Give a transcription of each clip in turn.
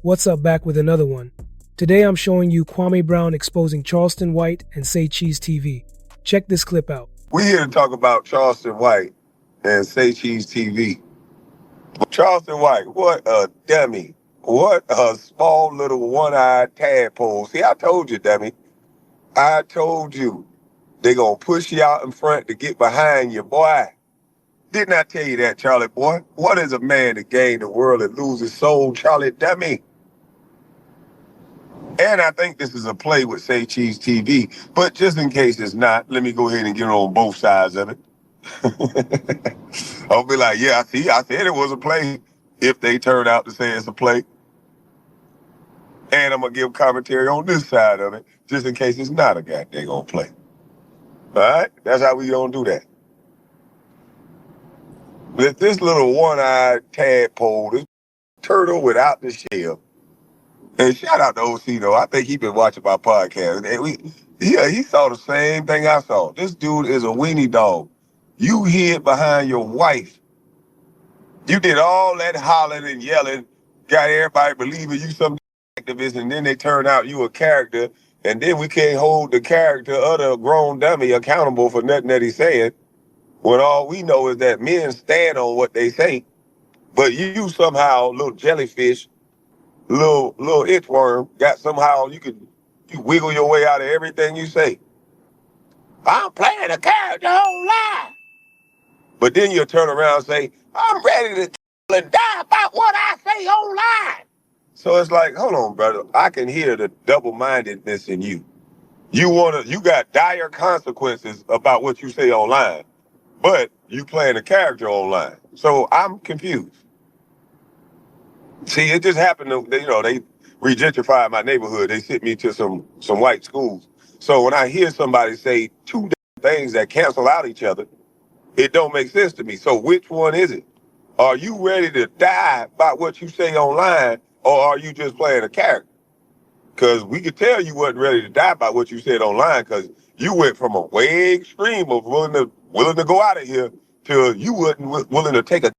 What's up, back with another one. Today I'm showing you Kwame Brown exposing Charleston White and Say Cheese TV. Check this clip out. We're here to talk about Charleston White and Say Cheese TV. Charleston White, what a dummy. What a small little one-eyed tadpole. See, I told you, dummy. I told you. They gonna push you out in front to get behind you, boy. Didn't I tell you that, Charlie boy? What is a man to gain the world and lose his soul, Charlie dummy? And I think this is a play with Say Cheese TV, but just in case it's not, let me go ahead and get on both sides of it. I'll be like, yeah, I said it was a play if they turn out to say it's a play. And I'm going to give commentary on this side of it, just in case it's not a goddamn play. All right? That's how we gonna do that. With this little one-eyed tadpole, this turtle without the shell. And shout out to OC, though. I think he been watching my podcast. And he saw the same thing I saw. This dude is a weenie dog. You hid behind your wife. You did all that hollering and yelling, got everybody believing you some activist, and then they turn out you a character, and then we can't hold the character of the grown dummy accountable for nothing that he's saying, when all we know is that men stand on what they say, but you somehow, little jellyfish, little inchworm, got somehow you wiggle your way out of everything you say. I'm playing a character online. But then you'll turn around and say, I'm ready to kill and die about what I say online. So it's like, hold on, brother. I can hear the double-mindedness in you. You got dire consequences about what you say online, but you playing a character online. So I'm confused. See, it just happened to, they regentrified my neighborhood. They sent me to some white schools. So when I hear somebody say two things that cancel out each other, it don't make sense to me. So which one is it? Are you ready to die by what you say online, or are you just playing a character? Because we could tell you wasn't ready to die by what you said online, because you went from a way extreme of willing to go out of here to you wasn't willing to take a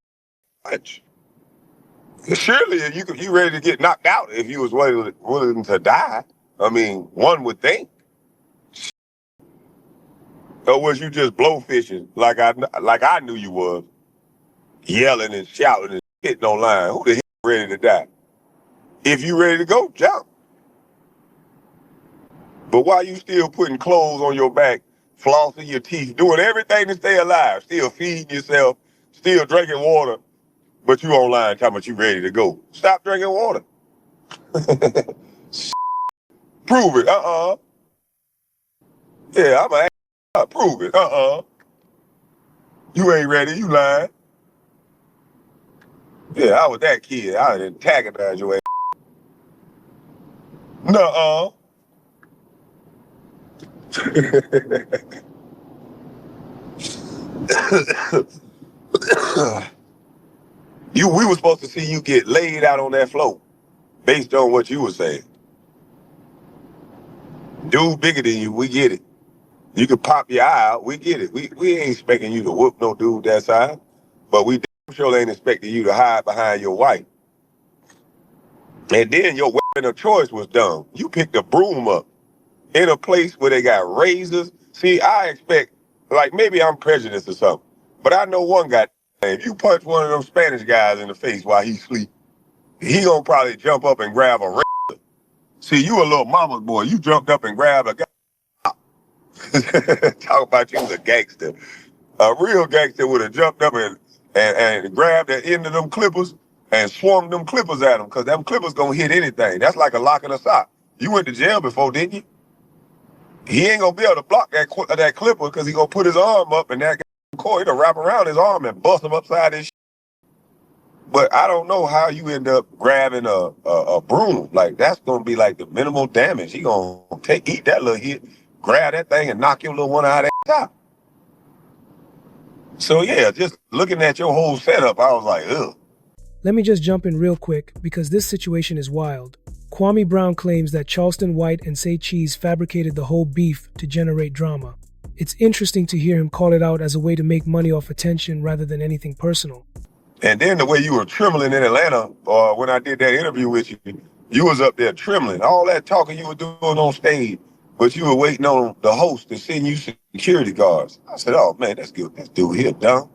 punch. Surely you ready to get knocked out if you was willing to die. I mean, one would think. Or was you just blowfishing like I knew you was, yelling and shouting and hitting online? Who the hell ready to die? If you ready to go, jump. But why you still putting clothes on your back, flossing your teeth, doing everything to stay alive, still feeding yourself, still drinking water, but you online talking about you ready to go? Stop drinking water. Prove it. Yeah, I'm going to prove it. You ain't ready. You lying. Yeah, I was that kid. I didn't antagonize your ass. Nuh-uh. We were supposed to see you get laid out on that floor based on what you were saying. Dude bigger than you, we get it. You can pop your eye out, we get it. We ain't expecting you to whoop no dude that size, but we damn sure ain't expecting you to hide behind your wife. And then your weapon of choice was dumb. You picked a broom up in a place where they got razors. See, I expect, like maybe I'm prejudiced or something, but I know one guy, if you punch one of them Spanish guys in the face while he sleep, he gonna probably jump up and grab a razor. See, you a little mama's boy. You jumped up and grabbed a guy. Talk about you was a gangster. A real gangster would have jumped up and grabbed the end of them clippers and swung them clippers at him, because them clippers gonna hit anything. That's like a lock in a sock. You went to jail before, didn't you? He ain't gonna be able to block that clipper, because he gonna put his arm up and that cord, it'll wrap around his arm and bust him upside his shit. But I don't know how you end up grabbing a broom. Like, that's gonna be like the minimal damage. He gonna eat that little hit, grab that thing and knock your little one out of that out. So yeah, just looking at your whole setup, I was like, ugh. Let me just jump in real quick, because this situation is wild. Kwame Brown claims that Charleston White and Say Cheese fabricated the whole beef to generate drama. It's interesting to hear him call it out as a way to make money off attention rather than anything personal. And then the way you were trembling in Atlanta, or when I did that interview with you, you was up there trembling. All that talking you were doing on stage, but you were waiting on the host to send you security guards. I said, oh man, that's good. This dude here dumb.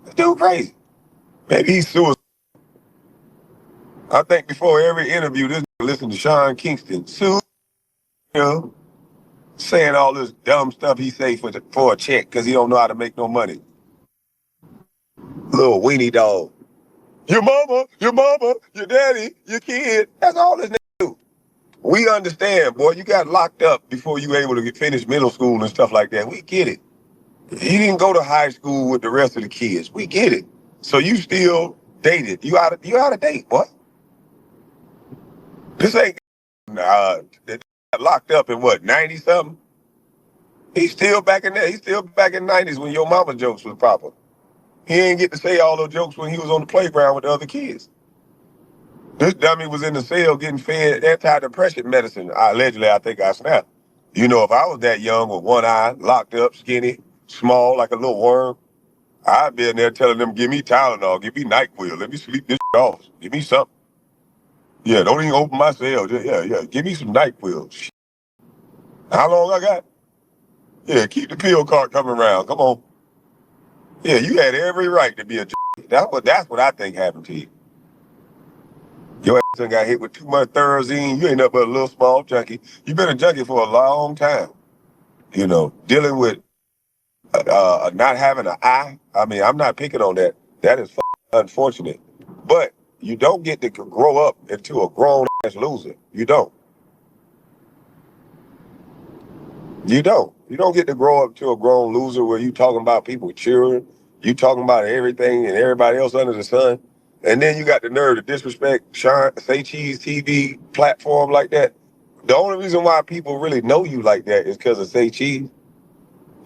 This dude crazy. Maybe he's suicidal. I think before every interview, this nigga listen to Sean Kingston, saying all this dumb stuff he say for a check because he don't know how to make no money. Little weenie dog. Your mama, your daddy, your kid. That's all this nigga do. We understand, boy. You got locked up before you were able to finish middle school and stuff like that. We get it. He didn't go to high school with the rest of the kids. We get it. So you still dated. You out of date, boy. This ain't locked up in what, 90 something? He's still back in there. He's still back in the 90s when your mama jokes was proper. He ain't get to say all those jokes when he was on the playground with the other kids. This dummy was in the cell getting fed antidepressant medicine. Allegedly, I think I snapped. You know, if I was that young with one eye, locked up, skinny, small, like a little worm, I'd be in there telling them, give me Tylenol, give me NyQuil, let me sleep this off, give me something. Yeah, don't even open my cell. Yeah, give me some NyQuil. How long I got? Yeah, keep the pill cart coming around. Come on. Yeah, you had every right to be a That's what I think happened to you. Your ass done got hit with too much Thorazine. You ain't up but a little small junkie. You've been a junkie for a long time. You know, dealing with not having an eye. I mean, I'm not picking on that. That is unfortunate. But you don't get to grow up into a grown-ass loser. You don't. You don't. You don't get to grow up to a grown loser where you talking about people cheering. You talking about everything and everybody else under the sun. And then you got the nerve to disrespect Say Cheese TV platform like that. The only reason why people really know you like that is because of Say Cheese.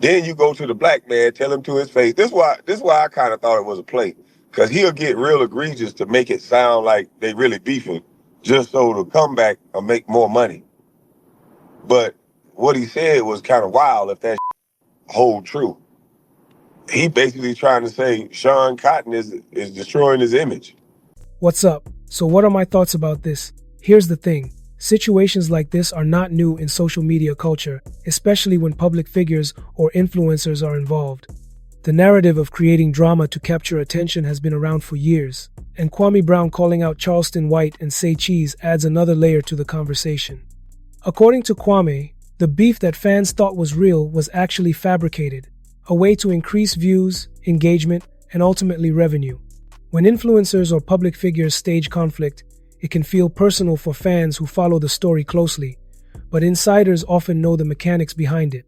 Then you go to the black man, tell him to his face. This is why I kind of thought it was a play. Because he'll get real egregious to make it sound like they really beefing, just so to come back and make more money. But what he said was kind of wild if that hold true. He basically trying to say Sean Cotton is destroying his image. What's up? So what are my thoughts about this? Here's the thing. Situations like this are not new in social media culture, especially when public figures or influencers are involved. The narrative of creating drama to capture attention has been around for years, and Kwame Brown calling out Charleston White and Say Cheese adds another layer to the conversation. According to Kwame, the beef that fans thought was real was actually fabricated, a way to increase views, engagement, and ultimately revenue. When influencers or public figures stage conflict, it can feel personal for fans who follow the story closely, but insiders often know the mechanics behind it.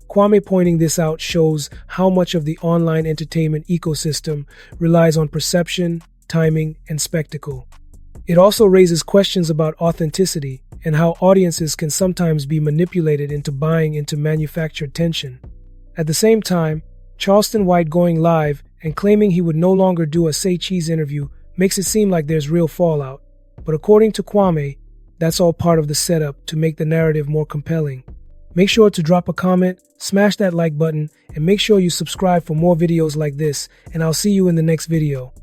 Kwame pointing this out shows how much of the online entertainment ecosystem relies on perception, timing, and spectacle. It also raises questions about authenticity and how audiences can sometimes be manipulated into buying into manufactured tension. At the same time, Charleston White going live and claiming he would no longer do a Say Cheese interview makes it seem like there's real fallout. But according to Kwame, that's all part of the setup to make the narrative more compelling. Make sure to drop a comment, smash that like button, and make sure you subscribe for more videos like this, and I'll see you in the next video.